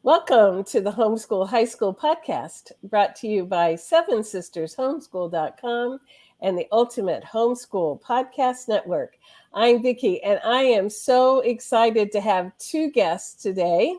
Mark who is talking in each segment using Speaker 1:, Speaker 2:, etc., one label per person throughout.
Speaker 1: Welcome to the Homeschool High School podcast, brought to you by sevensistershomeschool.com and the Ultimate Homeschool Podcast Network. I'm Vicki, and I am so excited to have two guests today.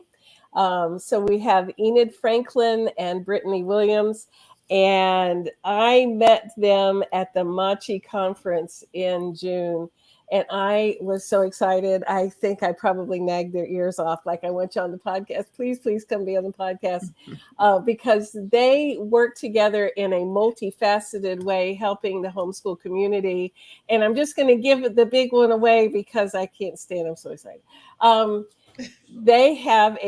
Speaker 1: So we have Enid Franklin and Brittany Williams, and I met them at the Machi conference in June. And I was so excited. I think I probably nagged their ears off. Like, I want you on the podcast. Please come be on the podcast. Because they work together in a multifaceted way, helping the homeschool community. And I'm just going to give the big one away because I can't stand. I'm so excited. They have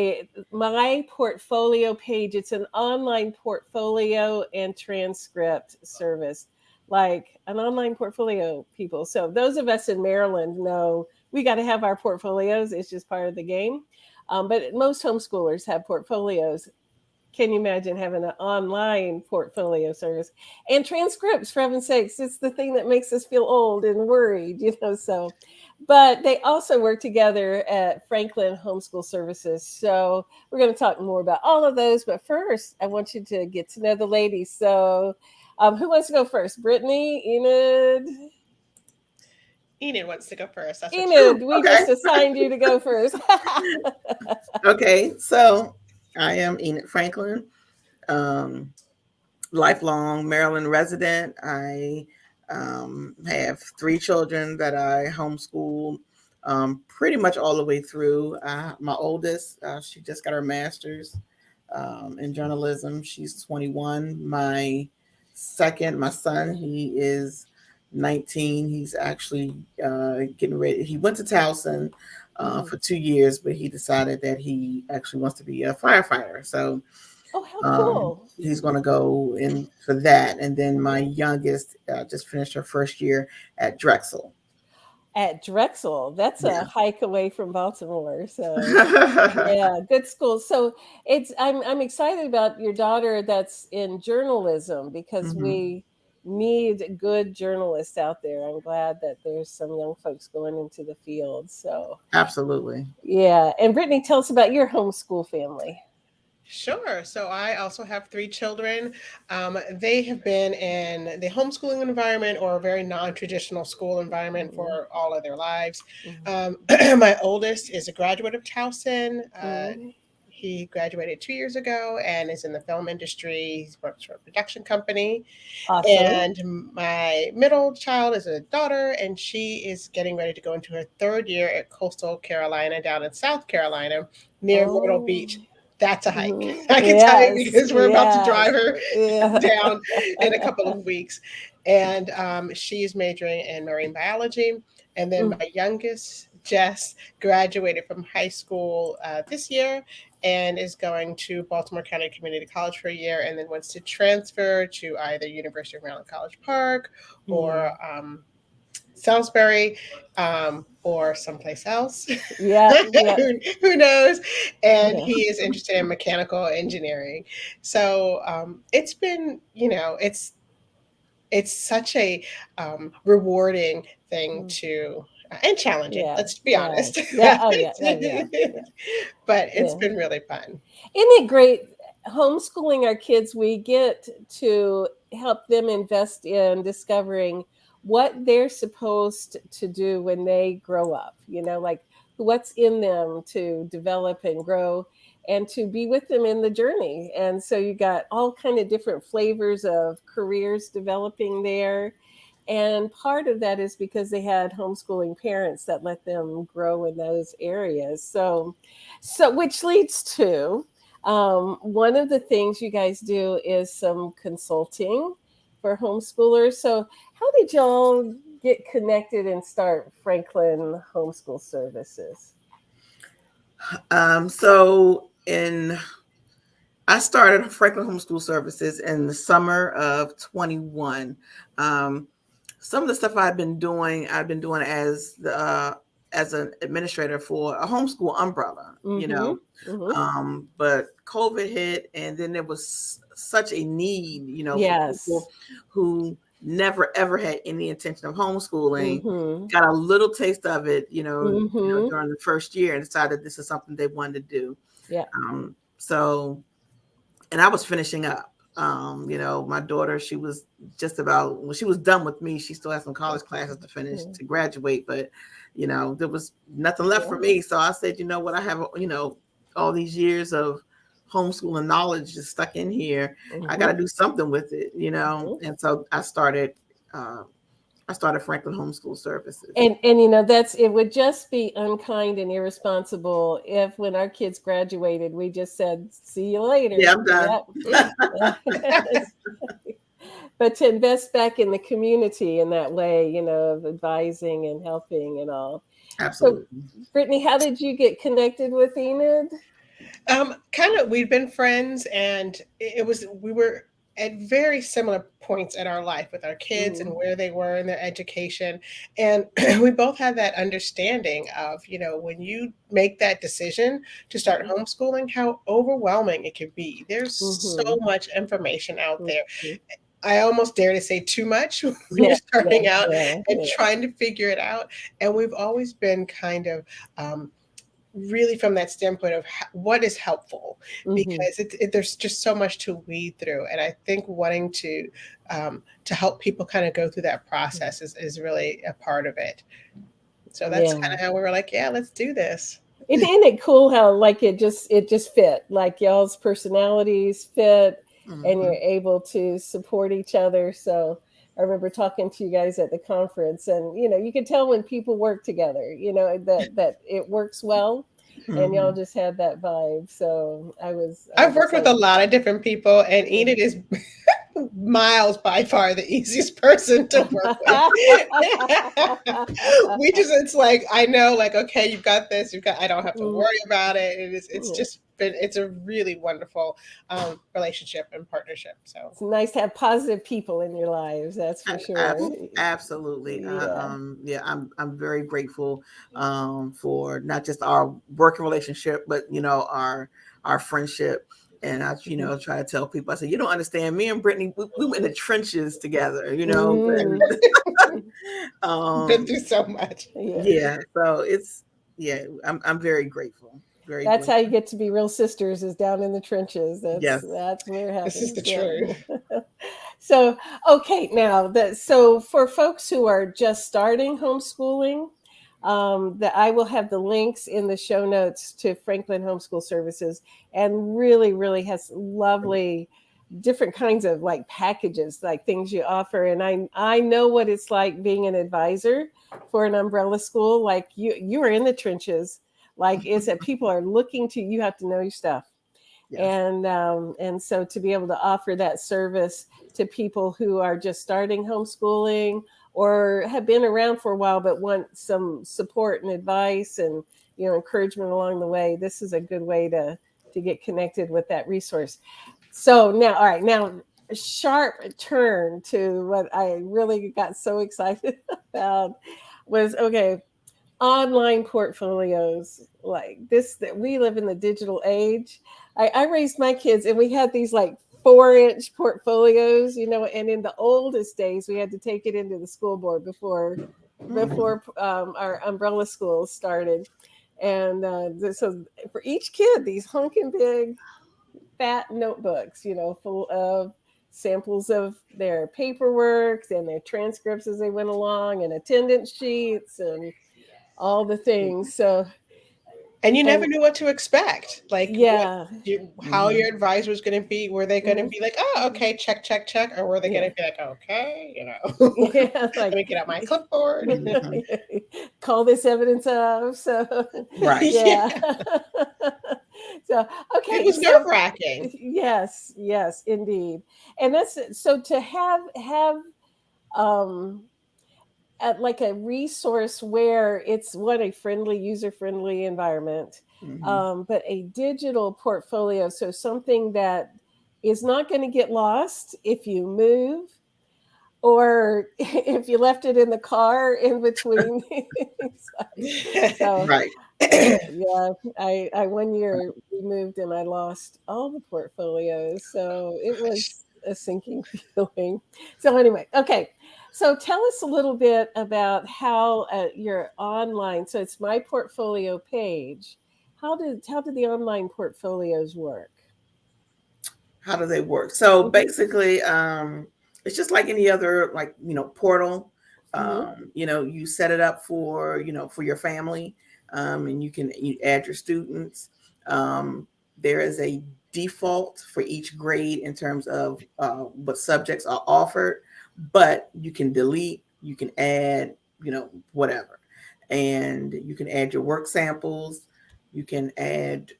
Speaker 1: my portfolio page. It's an online portfolio and transcript service, like an online portfolio, people. So those of us in Maryland know we got to have our portfolios. It's just part of the game. But most homeschoolers have portfolios. Can you imagine having an online portfolio service and transcripts? For heaven's sakes, it's the thing that makes us feel old and worried, So, but they also work together at Franklin Homeschool Services. So we're going to talk more about all of those. But first, I want you to get to know the ladies. So, who wants to go first? Brittany, Enid.
Speaker 2: Enid wants to go first. That's
Speaker 1: Enid, we just assigned you to go first.
Speaker 3: Okay, so I am Enid Franklin, lifelong Maryland resident. I have three children that I homeschool pretty much all the way through. My oldest, she just got her master's in journalism. She's 21. My son, he is 19. He's actually getting ready. He went to Towson for 2 years, but he decided that he actually wants to be a firefighter. So
Speaker 1: how cool.
Speaker 3: He's going to go in for that. And then my youngest just finished her first year at Drexel.
Speaker 1: At Drexel, that's a hike away from Baltimore. So yeah, good school. So I'm excited about your daughter that's in journalism, because we need good journalists out there. I'm glad that there's some young folks going into the field. So
Speaker 3: absolutely.
Speaker 1: Yeah. And Brittany, tell us about your homeschool family.
Speaker 2: Sure. So I also have three children. They have been in the homeschooling environment or a very non-traditional school environment for all of their lives. My oldest is a graduate of Towson. He graduated 2 years ago and is in the film industry. He works for a production company.
Speaker 1: Awesome.
Speaker 2: And my middle child is a daughter, and she is getting ready to go into her third year at Coastal Carolina down in South Carolina near Myrtle Beach. That's a hike. I can tell you, because we're about to drive her down in a couple of weeks. And she's majoring in marine biology. And then my youngest, Jess, graduated from high school this year and is going to Baltimore County Community College for a year, and then wants to transfer to either University of Maryland College Park or Salisbury, or someplace else.
Speaker 1: Yeah.
Speaker 2: Who knows? And he is interested in mechanical engineering. So it's been, it's such a rewarding thing to, and challenging. Let's be honest. But it's been really fun.
Speaker 1: Isn't it great? Homeschooling our kids, we get to help them invest in discovering what they're supposed to do when they grow up, like what's in them to develop and grow, and to be with them in the journey. And so you got all kind of different flavors of careers developing there. And part of that is because they had homeschooling parents that let them grow in those areas. So which leads to one of the things you guys do is some consulting for homeschoolers. So how did y'all get connected and start Franklin Homeschool Services?
Speaker 3: I started Franklin Homeschool Services in the summer of 21. Some of the stuff I've been doing as an administrator for a homeschool umbrella, but COVID hit, and then there was such a need, for people who never ever had any intention of homeschooling, got a little taste of it, during the first year, and decided this is something they wanted to do. So, and I was finishing up. My daughter, she was just about, when she was done with me, she still had some college classes to finish to graduate, but, there was nothing left for me. So I said, you know what, I have, all these years of homeschooling knowledge just stuck in here. I got to do something with it, And so I started Franklin Homeschool Services.
Speaker 1: And it would just be unkind and irresponsible if, when our kids graduated, we just said, see you later.
Speaker 3: Yeah, I'm done.
Speaker 1: Yep. But to invest back in the community in that way, of advising and helping and all.
Speaker 3: Absolutely.
Speaker 1: So, Brittany, how did you get connected with Enid?
Speaker 2: We'd been friends, and we were at very similar points in our life with our kids and where they were in their education. And we both had that understanding of, when you make that decision to start homeschooling, how overwhelming it can be. There's so much information out there. I almost dare to say too much when you're starting out and trying to figure it out. And we've always been kind of really from that standpoint of what is helpful, because there's just so much to weed through. And I think wanting to help people kind of go through that process is really a part of it. So that's kind of how we were like, yeah, let's do this.
Speaker 1: Isn't it cool how it just fit, like y'all's personalities fit, and you're able to support each other. So I remember talking to you guys at the conference, and you can tell when people work together, that it works well, and y'all just had that vibe. So
Speaker 2: I've worked with a lot of different people, and Enid is miles by far the easiest person to work with. It's like, I know, like, okay, you've got this, I don't have to worry about it. It's a really wonderful relationship and partnership. So
Speaker 1: it's nice to have positive people in your lives. That's for sure.
Speaker 3: Absolutely. I'm very grateful for not just our working relationship, but our friendship. And I, try to tell people, I said, you don't understand. Me and Brittany, we were in the trenches together,
Speaker 2: been through so much.
Speaker 3: Yeah. So I'm very grateful.
Speaker 1: That's how you get to be real sisters, is down in the trenches. That's where it happens.
Speaker 2: This is the truth.
Speaker 1: So, okay, now so for folks who are just starting homeschooling, that I will have the links in the show notes to Franklin Homeschool Services, and really, really has lovely different kinds of packages, things you offer. And I know what it's like being an advisor for an umbrella school. Like you are in the trenches. It's that people are looking to you, have to know your stuff. Yes. And so to be able to offer that service to people who are just starting homeschooling or have been around for a while but want some support and advice and encouragement along the way, this is a good way to get connected with that resource. So now a sharp turn to what I really got so excited about was online portfolios like this, that we live in the digital age. I raised my kids and we had these 4-inch portfolios, and in the oldest days we had to take it into the school board before our umbrella schools started. And so for each kid, these honking big fat notebooks, full of samples of their paperwork and their transcripts as they went along, and attendance sheets and all the things. So,
Speaker 2: and you never knew what to expect. How your advisor was going to be. Were they going to be like, oh, okay, check, or were they going to be like, okay, let me get out my clipboard,
Speaker 1: call this evidence of. So,
Speaker 3: right,
Speaker 1: So, okay,
Speaker 2: it was nerve-wracking.
Speaker 1: Yes, indeed, and that's so to have at a resource where it's a friendly, user-friendly environment, but a digital portfolio. So something that is not going to get lost if you move, or if you left it in the car in between.
Speaker 3: Right.
Speaker 1: I 1 year we moved and I lost all the portfolios. So it was a sinking feeling. So anyway, okay. So tell us a little bit about how your online, so it's my portfolio page, How did the online portfolios work?
Speaker 3: How do they work? So basically, it's just like any other, like, portal. You set it up for, for your family, and you add your students. There is a default for each grade in terms of what subjects are offered, but you can delete, you can add, whatever. And you can add your work samples. You can add,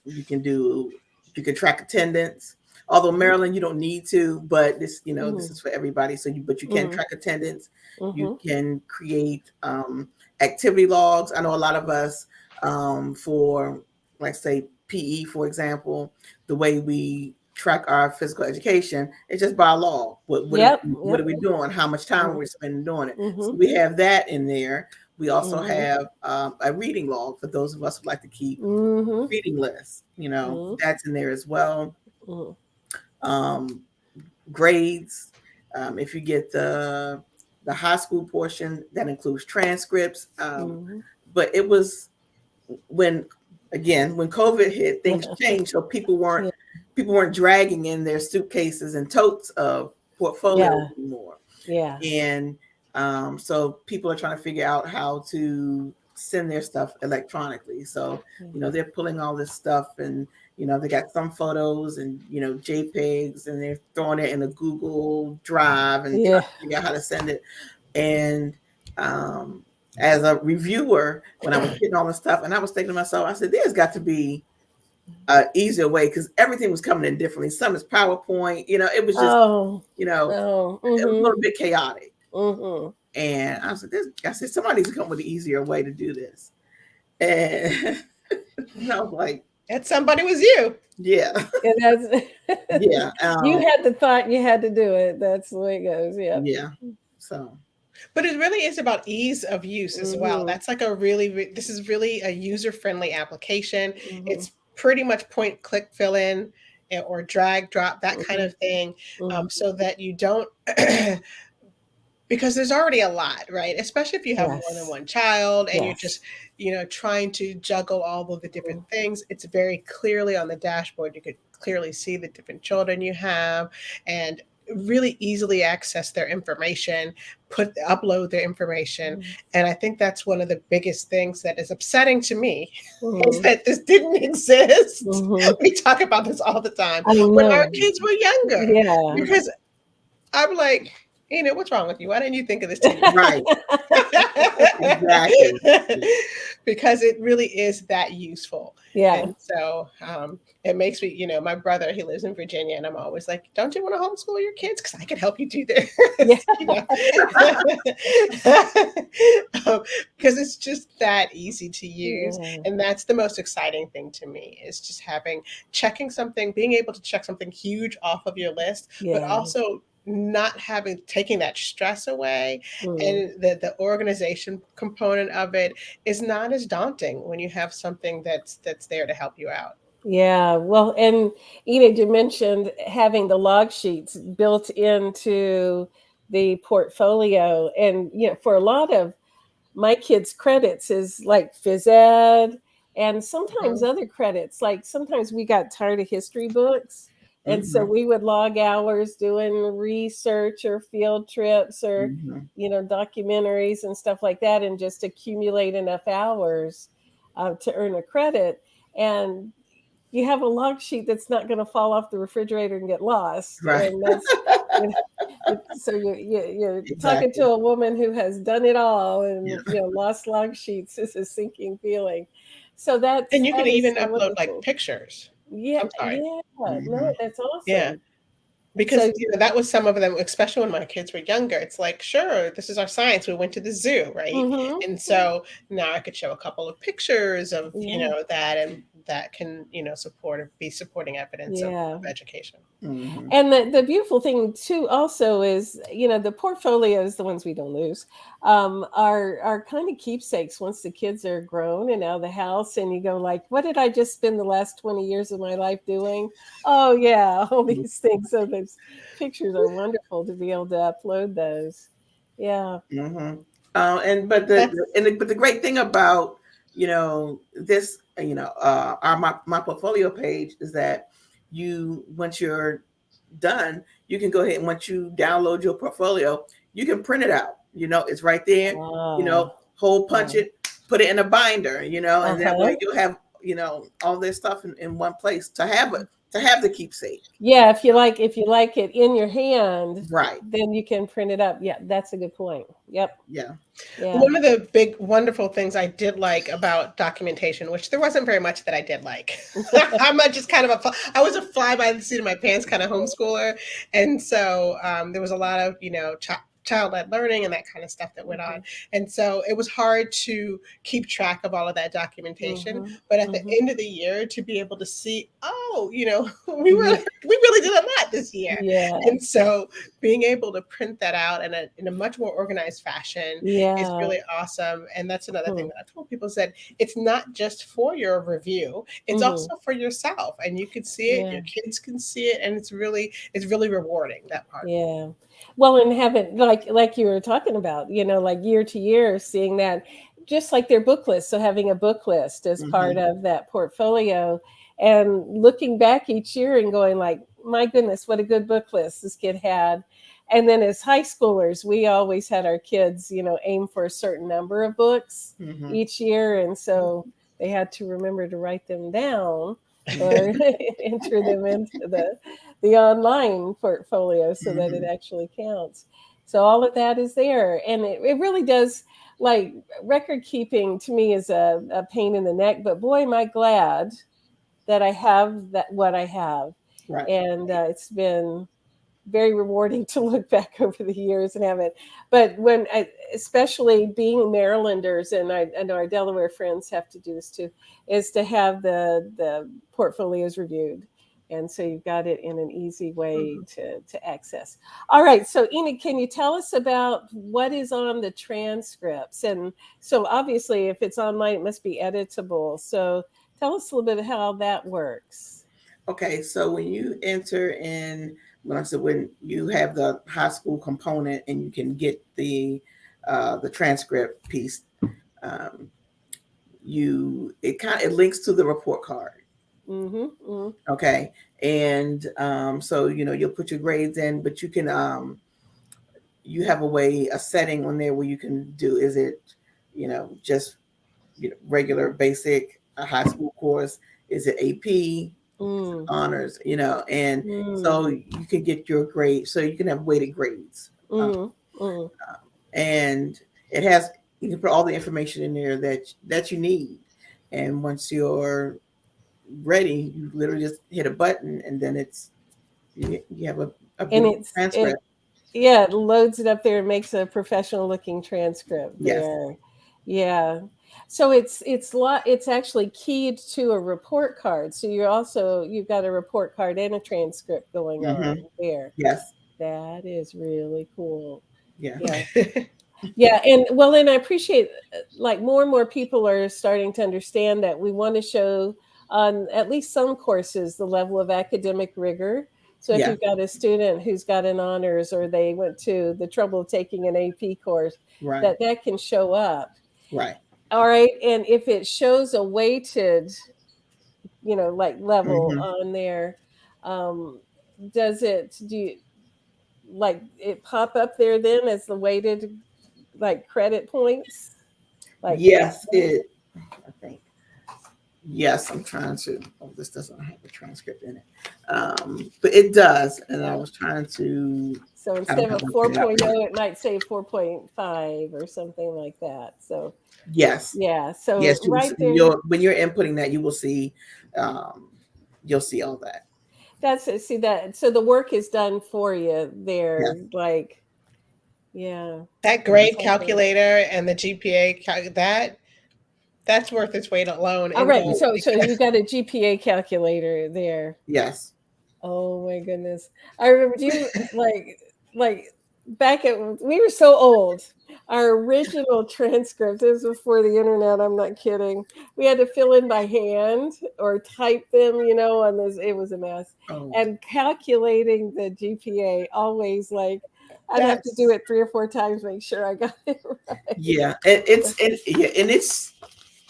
Speaker 3: you can track attendance. Although Maryland, you don't need to, but this, this is for everybody. So you can track attendance. You can create activity logs. I know a lot of us, for, like, say, PE, for example, the way we track our physical education, it's just by law. What are we doing? How much time are we spending doing it? So we have that in there. We also have a reading log for those of us who like to keep reading lists. That's in there as well. Grades. If you get the high school portion, that includes transcripts. But it was when COVID hit, things changed. So people weren't dragging in their suitcases and totes of portfolios anymore.
Speaker 1: Yeah.
Speaker 3: And so people are trying to figure out how to send their stuff electronically. So, they're pulling all this stuff, and, they got some photos and, JPEGs, and they're throwing it in a Google Drive and trying to figure out how to send it. And as a reviewer, when I was getting all this stuff, and I was thinking to myself, I said, there's got to be an easier way, because everything was coming in differently. Some is PowerPoint, it was just, it was a little bit chaotic. And I said, somebody needs to come with an easier way to do this. And I was like,
Speaker 2: that somebody was you.
Speaker 3: Yeah.
Speaker 1: Yeah. You had the thought, you had to do it. That's the way it goes. Yeah.
Speaker 3: Yeah. So.
Speaker 2: But it really is about ease of use as well. That's like this is really a user-friendly application. It's pretty much point, click, fill in, or drag, drop, that kind of thing, so that you don't, because there's already a lot, right? Especially if you have more than one child and you're just, trying to juggle all of the different things. It's very clearly on the dashboard. You could clearly see the different children you have and really easily access their information, upload their information. And I think that's one of the biggest things that is upsetting to me is that this didn't exist. We talk about this all the time when our kids were younger. Because I'm like, Enid, what's wrong with you? Why didn't you think of this?
Speaker 3: Right. Exactly.
Speaker 2: Because it really is that useful.
Speaker 1: Yeah.
Speaker 2: And so it makes me, my brother, he lives in Virginia, and I'm always like, don't you want to homeschool your kids? Because I can help you do this. Because it's just that easy to use. And that's the most exciting thing to me, is just being able to check something huge off of your list, but also not taking that stress away. And the organization component of it is not as daunting when you have something that's there to help you out.
Speaker 1: Yeah, well, and Enid, you mentioned having the log sheets built into the portfolio, and for a lot of my kids' credits is like phys ed, and sometimes other credits. Like sometimes we got tired of history books. And so we would log hours doing research or field trips or, documentaries and stuff like that, and just accumulate enough hours to earn a credit. And you have a log sheet that's not going to fall off the refrigerator and get lost.
Speaker 3: Right.
Speaker 1: And that's, so you're talking to a woman who has done it all, and lost log sheets is a sinking feeling. So
Speaker 2: and you can even upload like pictures.
Speaker 1: Yeah, no, that's awesome.
Speaker 2: Yeah, because that was some of them, especially when my kids were younger. It's like, sure, this is our science. We went to the zoo, right? And so now I could show a couple of pictures of that, and that can be supporting evidence of education.
Speaker 1: And the beautiful thing too also is the portfolios, the ones we don't lose, are kind of keepsakes once the kids are grown and out of the house, and you go like, what did I just spend the last 20 years of my life doing? Oh yeah, all these things. So those pictures are wonderful to be able to upload those. Yeah.
Speaker 3: But the great thing about this my portfolio page is that once you're done, you can go ahead and once you download your portfolio, you can print it out. It's right there. Hole punch it, put it in a binder. And that way you'll have all this stuff in one place to have the keepsake.
Speaker 1: Yeah, if you like it in your hand,
Speaker 3: right,
Speaker 1: then you can print it up. Yeah, that's a good point. Yep.
Speaker 3: Yeah.
Speaker 2: One of the big wonderful things I did like about documentation, which there wasn't very much that I did like. I'm not just kind of I was a fly by the seat of my pants kind of homeschooler, and so there was a lot of child-led learning and that kind of stuff that went on. And so it was hard to keep track of all of that documentation. But at the end of the year, to be able to see, we really did a lot this year.
Speaker 1: Yeah.
Speaker 2: And so being able to print that out in a much more organized fashion is really awesome. And that's another thing that I told people, is that it's not just for your review, it's also for yourself. And you can see it, your kids can see it, and it's really rewarding, that part.
Speaker 1: Yeah. Well, and having like you were talking about, like year to year, seeing that, just like their book list. So having a book list as part of that portfolio, and looking back each year and going like, my goodness, what a good book list this kid had. And then as high schoolers, we always had our kids, aim for a certain number of books each year. And so they had to remember to write them down or enter them into the online portfolio so that it actually counts. So all of that is there. And it really does, like, record keeping to me is a pain in the neck, but boy, am I glad that I have what I have.
Speaker 3: Right.
Speaker 1: And it's been very rewarding to look back over the years and have it. But especially being Marylanders, and I know our Delaware friends have to do this too, is to have the portfolios reviewed. And so you've got it in an easy way to access. All right. So Enid, can you tell us about what is on the transcripts? And so obviously if it's online, it must be editable. So tell us a little bit of how that works.
Speaker 3: Okay. So when you enter in, when you have the high school component and you can get the transcript piece, it links to the report card. Okay. And so you'll put your grades in, but you can you have a setting on there where you can do, is it just regular basic high school course, is it AP, honors, and so you can get your grade, so you can have weighted grades. And it has, you can put all the information in there that you need, and once you're ready, you literally just hit a button, and then you have a transcript.
Speaker 1: It loads it up there and makes a professional looking transcript there. Yeah. So it's actually keyed to a report card. So you've got a report card and a transcript going on there.
Speaker 3: Yes.
Speaker 1: That is really cool.
Speaker 3: Yeah.
Speaker 1: Yeah. And I appreciate, like, more and more people are starting to understand that we want to show on at least some courses the level of academic rigor. So if you've got a student who's got an honors, or they went to the trouble of taking an AP course, that can show up.
Speaker 3: Right.
Speaker 1: All right. And if it shows a weighted, level on there, does it pop up there then as the weighted, credit points?
Speaker 3: Yes, I think. Yes, I'm trying to. Oh, this doesn't have a transcript in it, but it does. And I was trying to. So
Speaker 1: instead of 4.0, it might say 4.5 or something like that. So
Speaker 3: yes,
Speaker 1: yeah. So
Speaker 3: yes,
Speaker 1: right there,
Speaker 3: when you're inputting that, you will see, you'll see all that.
Speaker 1: See that. So the work is done for you there,
Speaker 2: That grade calculator and the GPA that's worth its weight alone.
Speaker 1: All right. So you got a GPA calculator there.
Speaker 3: Yes.
Speaker 1: Oh my goodness. I remember back we were so old. Our original transcript, this was before the internet, I'm not kidding. We had to fill in by hand or type them, on this. It was a mess. Oh. And calculating the GPA, always I'd have to do it 3 or 4 times, make sure I got it right.
Speaker 3: Yeah. And it's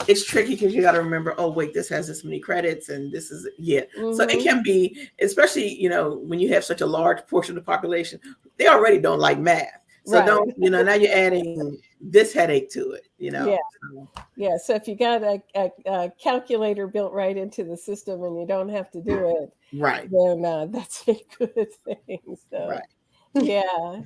Speaker 3: it's tricky because you got to remember, oh wait, this has this many credits and this is so it can be, especially when you have such a large portion of the population, they already don't like math, so
Speaker 1: Right.
Speaker 3: don't now you're adding this headache to it.
Speaker 1: Yeah, so if you got a calculator built right into the system and you don't have to do it,
Speaker 3: right,
Speaker 1: then that's a good thing. So
Speaker 3: right.
Speaker 1: yeah.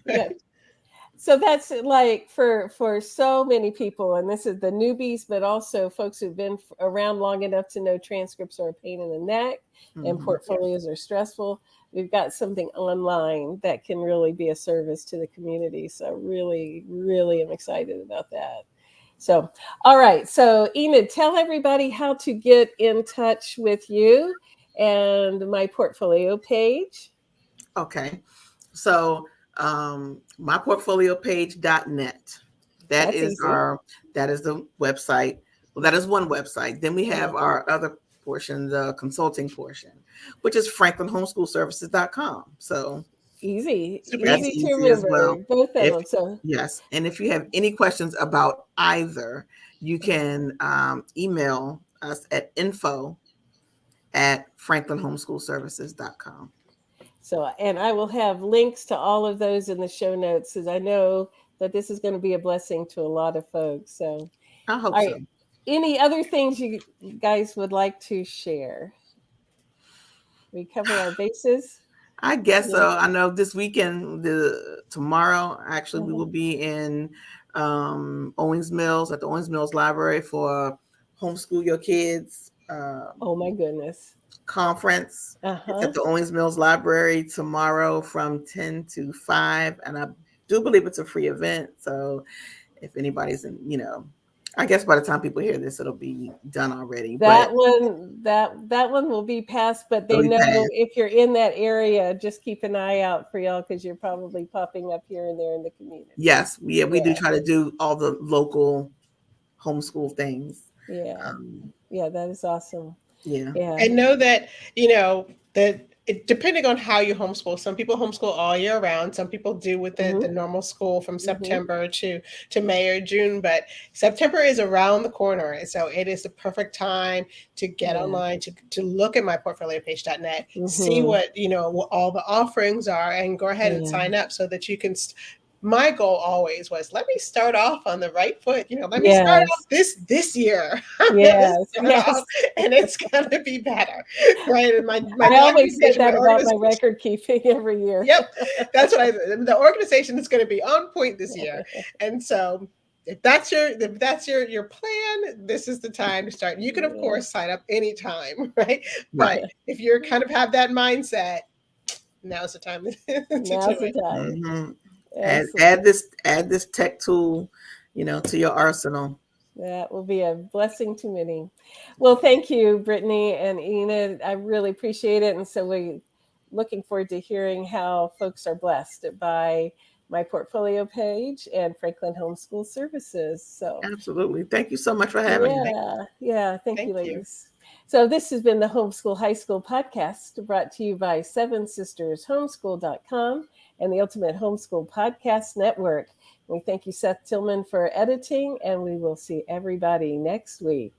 Speaker 1: So that's like for so many people, and this is the newbies, but also folks who've been around long enough to know transcripts are a pain in the neck and portfolios are stressful. We've got something online that can really be a service to the community. So really, really am excited about that. So, all right. So Enid, tell everybody how to get in touch with you and my portfolio page.
Speaker 3: Okay. So myportfoliopage.net. That is the website. Well, that is one website. Then we have our other portion, the consulting portion, which is franklinhomeschoolservices.com. So
Speaker 1: easy to
Speaker 3: easy as
Speaker 1: remember,
Speaker 3: well.
Speaker 1: both of them. So
Speaker 3: yes, and if you have any questions about either, you can email us at info@franklinhomeschoolservices.com.
Speaker 1: So, and I will have links to all of those in the show notes, because I know that this is going to be a blessing to a lot of folks. So
Speaker 3: I hope so.
Speaker 1: Any other things you guys would like to share? We cover our bases.
Speaker 3: I guess so. I know this weekend, tomorrow, actually, we will be in Owings Mills at the Owings Mills Library for Homeschool Your Kids.
Speaker 1: Oh my goodness.
Speaker 3: Conference. It's at the Owings Mills Library tomorrow from 10 to 5. And I do believe it's a free event. So if anybody's I guess by the time people hear this, it'll be done already.
Speaker 1: That one will be passed, but they know if you're in that area, just keep an eye out for y'all, because you're probably popping up here and there in the community.
Speaker 3: Yes, we do try to do all the local homeschool things.
Speaker 1: Yeah, that is awesome.
Speaker 3: Yeah,
Speaker 2: and know that depending on how you homeschool, some people homeschool all year round. Some people do with the normal school from September to May or June. But September is around the corner, and so it is the perfect time to get online, to look at myportfoliopage.net, see what what all the offerings are, and go ahead and sign up so that you can. My goal always was, let me start off on the right foot. Let me start off this year.
Speaker 1: Yes.
Speaker 2: And it's going to be better. Right. And my
Speaker 1: I always say that about my record keeping every year.
Speaker 2: Yep. That's what the organization is going to be on point this year. And so if that's your plan, this is the time to start. You can, of course, sign up anytime, right? But if you're kind of have that mindset, now's the time to do it.
Speaker 3: Add this tech tool, to your arsenal.
Speaker 1: That will be a blessing to many. Well, thank you, Brittany and Enid. I really appreciate it. And so we're looking forward to hearing how folks are blessed by my portfolio page and Franklin Homeschool Services. So
Speaker 3: absolutely. Thank you so much for having me.
Speaker 1: Yeah. Thank you, ladies. So this has been the Homeschool High School podcast, brought to you by SevenSistersHomeschool.com and the Ultimate Homeschool Podcast Network. We thank you, Seth Tillman, for editing, and we will see everybody next week.